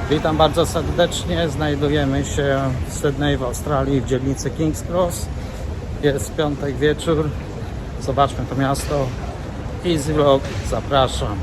Witam bardzo serdecznie. Znajdujemy się w Sydney w Australii, w dzielnicy King's Cross. Jest piątek wieczór. Zobaczmy to miasto. Easy Vlog, zapraszam.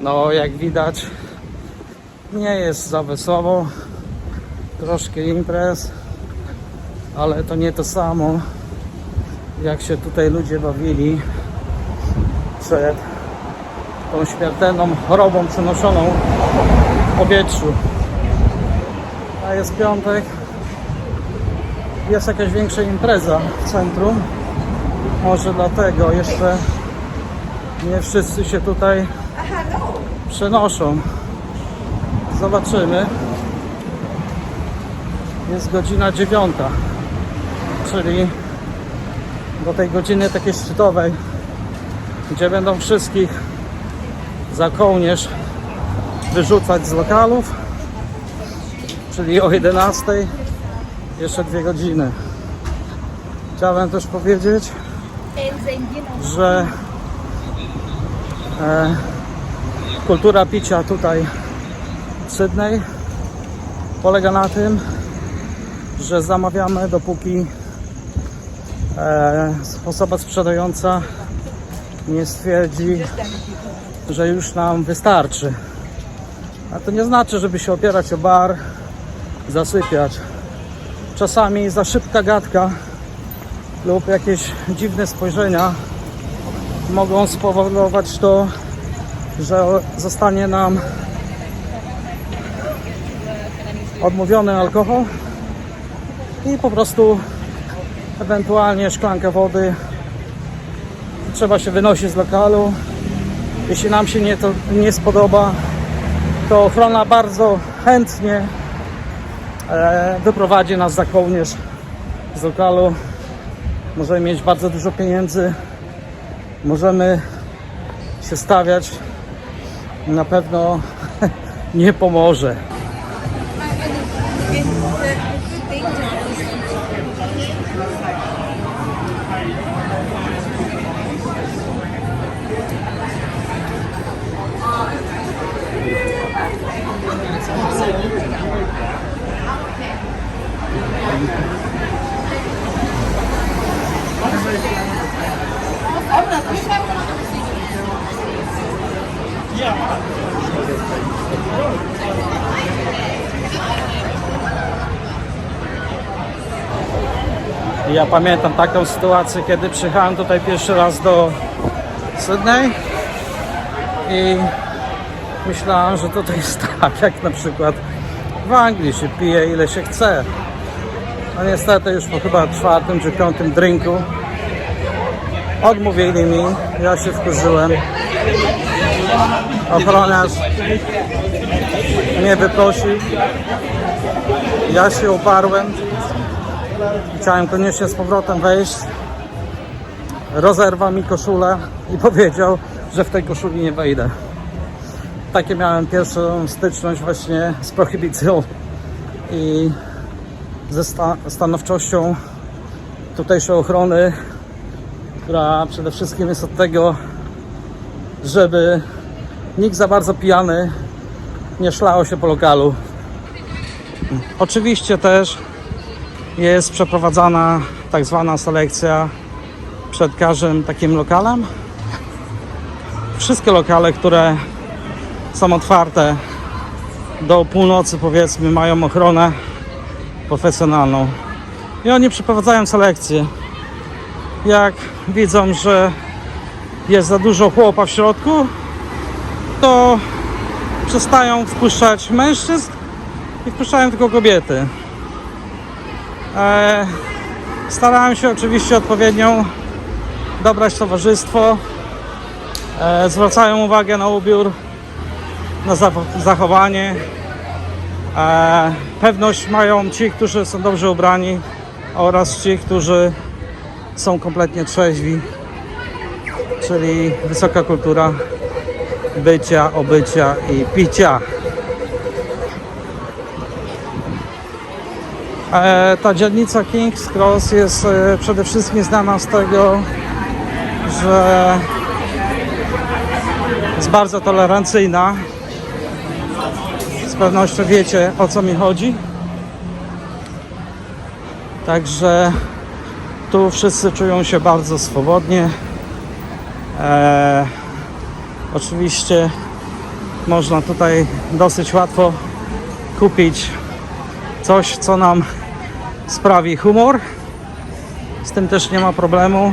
No, jak widać, nie jest za wesoło. Troszkę imprez, ale to nie to samo, jak się tutaj ludzie bawili przed tą śmiertelną chorobą przenoszoną w powietrzu. A jest piątek, jest jakaś większa impreza w centrum. Może dlatego jeszcze nie wszyscy się tutaj przenoszą. Zobaczymy. Jest godzina 9, czyli do tej godziny takiej szczytowej, gdzie będą wszystkich za kołnierz wyrzucać z lokalów, czyli o 11 jeszcze 2 godziny. Chciałem też powiedzieć, że kultura picia tutaj w Sydney polega na tym, że zamawiamy, dopóki osoba sprzedająca nie stwierdzi, że już nam wystarczy. A to nie znaczy, żeby się opierać o bar, zasypiać. Czasami za szybka gadka lub jakieś dziwne spojrzenia mogą spowodować to, że zostanie nam odmówiony alkohol i po prostu ewentualnie szklankę wody trzeba się wynosić z lokalu. Jeśli nam się nie spodoba, to ochrona bardzo chętnie wyprowadzi nas za kołnierz z lokalu. Możemy mieć bardzo dużo pieniędzy, możemy się stawiać, na pewno nie pomoże. Ja pamiętam taką sytuację, kiedy przyjechałem tutaj pierwszy raz do Sydney i myślałem, że tutaj jest tak, jak na przykład w Anglii się pije ile się chce. A niestety już po chyba 4. czy 5. drinku odmówili mi, ja się wkurzyłem. Ochroniarz mnie wyprosił, ja się uparłem. Chciałem koniecznie z powrotem wejść. Rozerwał mi koszulę i powiedział, że w tej koszuli nie wejdę. Takie miałem pierwszą styczność właśnie z prohibicją i ze stanowczością tutejszej ochrony, która przede wszystkim jest od tego, żeby nikt za bardzo pijany nie szlał się po lokalu. Oczywiście też jest przeprowadzana tak zwana selekcja przed każdym takim lokalem. Wszystkie lokale, które są otwarte do północy, powiedzmy, mają ochronę profesjonalną i oni przeprowadzają selekcję. Jak widzą, że jest za dużo chłopa w środku, to przestają wpuszczać mężczyzn i wpuszczają tylko kobiety. Starałem się oczywiście odpowiednio dobrać towarzystwo. Zwracają uwagę na ubiór, na zachowanie. Pewność mają ci, którzy są dobrze ubrani, oraz ci, którzy są kompletnie trzeźwi, czyli wysoka kultura bycia, obycia i picia. Ta dzielnica King's Cross jest przede wszystkim znana z tego, że jest bardzo tolerancyjna. Z pewnością wiecie, o co mi chodzi. Także tu wszyscy czują się bardzo swobodnie. Oczywiście można tutaj dosyć łatwo kupić coś, co nam sprawi humor. Z tym też nie ma problemu.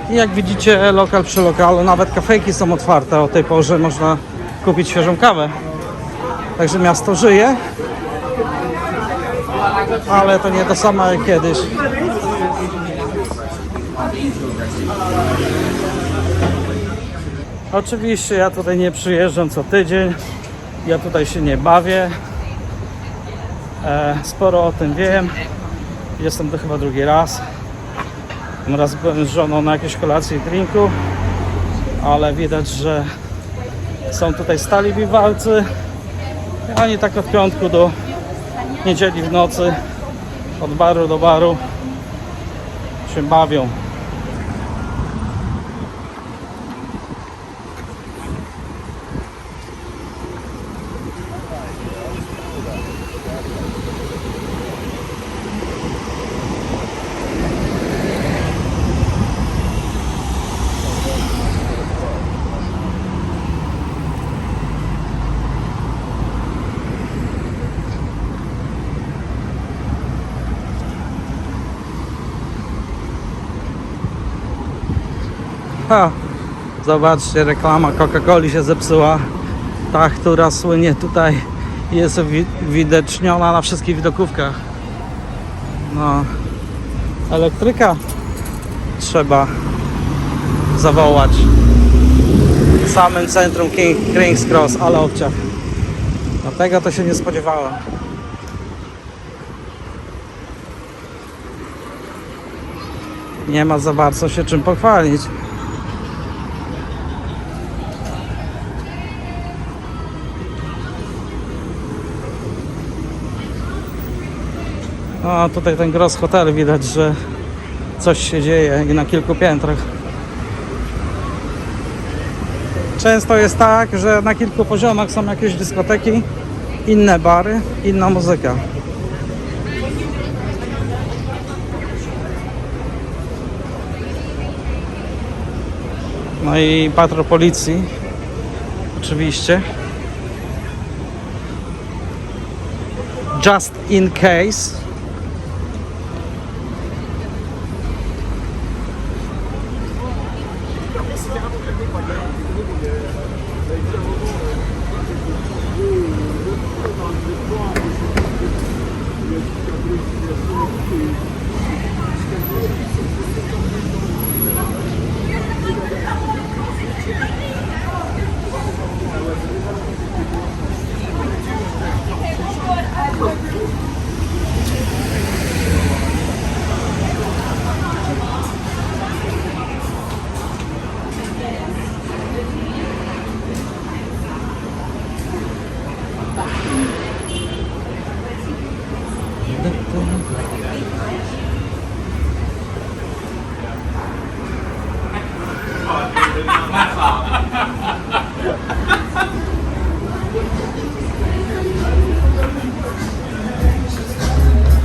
I jak widzicie, lokal przy lokalu, nawet kafejki są otwarte o tej porze, można kupić świeżą kawę. Także miasto żyje, ale to nie to samo jak kiedyś. Oczywiście ja tutaj nie przyjeżdżam co tydzień, ja tutaj się nie bawię. Sporo o tym wiem. Jestem tu chyba drugi raz. Raz byłem z żoną na jakiejś kolacji i drinku, ale widać, że są tutaj stali biwalcy. I oni tak od piątku do niedzieli w nocy, od baru do baru się bawią. Ha, zobaczcie, reklama Coca-Coli się zepsuła. Ta, która słynie tutaj, jest uwidoczniona na wszystkich widokówkach. No, elektryka trzeba zawołać w samym centrum King's Cross, ale obciach. Dlatego to się nie spodziewałem. Nie ma za bardzo się czym pochwalić. No, tutaj ten Gross Hotel, widać, że coś się dzieje i na kilku piętrach. Często jest tak, że na kilku poziomach są jakieś dyskoteki, inne bary, inna muzyka. No i patrol policji, oczywiście. Just in case.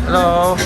Hello.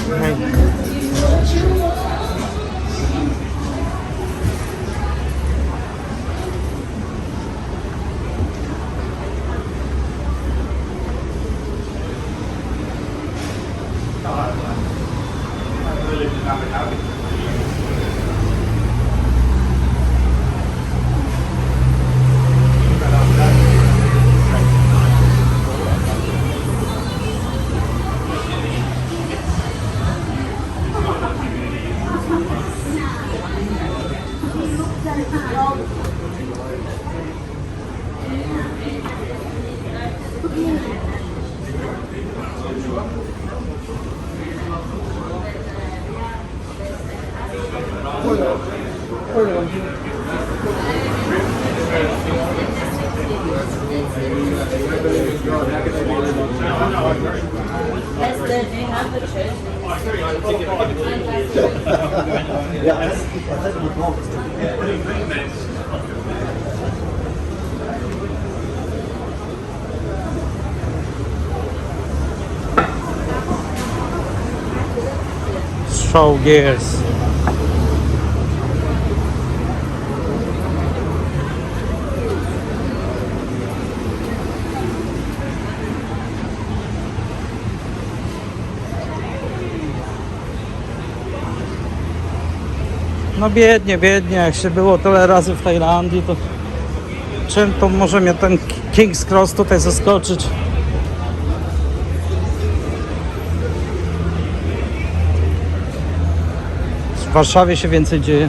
Show gears. No biednie, biednie, jak się było tyle razy w Tajlandii, to czym to może mnie ten King's Cross tutaj zaskoczyć? W Warszawie się więcej dzieje.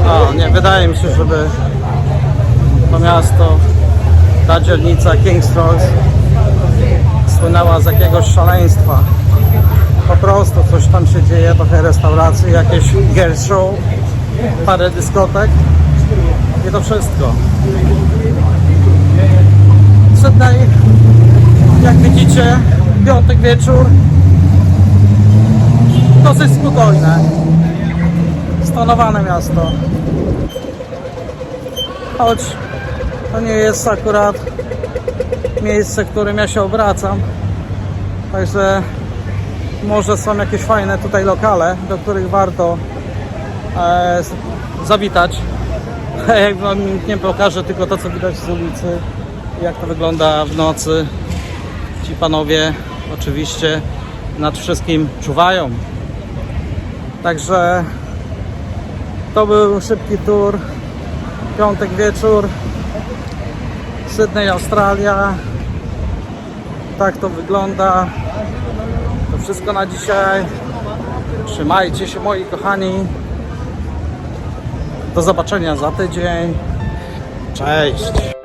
No, nie wydaje mi się, żeby to miasto, ta dzielnica King's Cross słynęła z jakiegoś szaleństwa. Po prostu coś tam się dzieje, trochę restauracji, jakieś girl show, parę dyskotek i to wszystko. Sydney, jak widzicie, piątek wieczór, dosyć spokojne, stonowane miasto. Choć to nie jest akurat miejsce, w którym ja się obracam, także może są jakieś fajne tutaj lokale, do których warto zawitać. Jak wam nie pokażę tylko to, co widać z ulicy, jak to wygląda w nocy. Ci panowie oczywiście nad wszystkim czuwają. Także to był szybki tour, piątek wieczór, Sydney, Australia. Tak to wygląda. To wszystko na dzisiaj. Trzymajcie się, moi kochani. Do zobaczenia za tydzień. Cześć.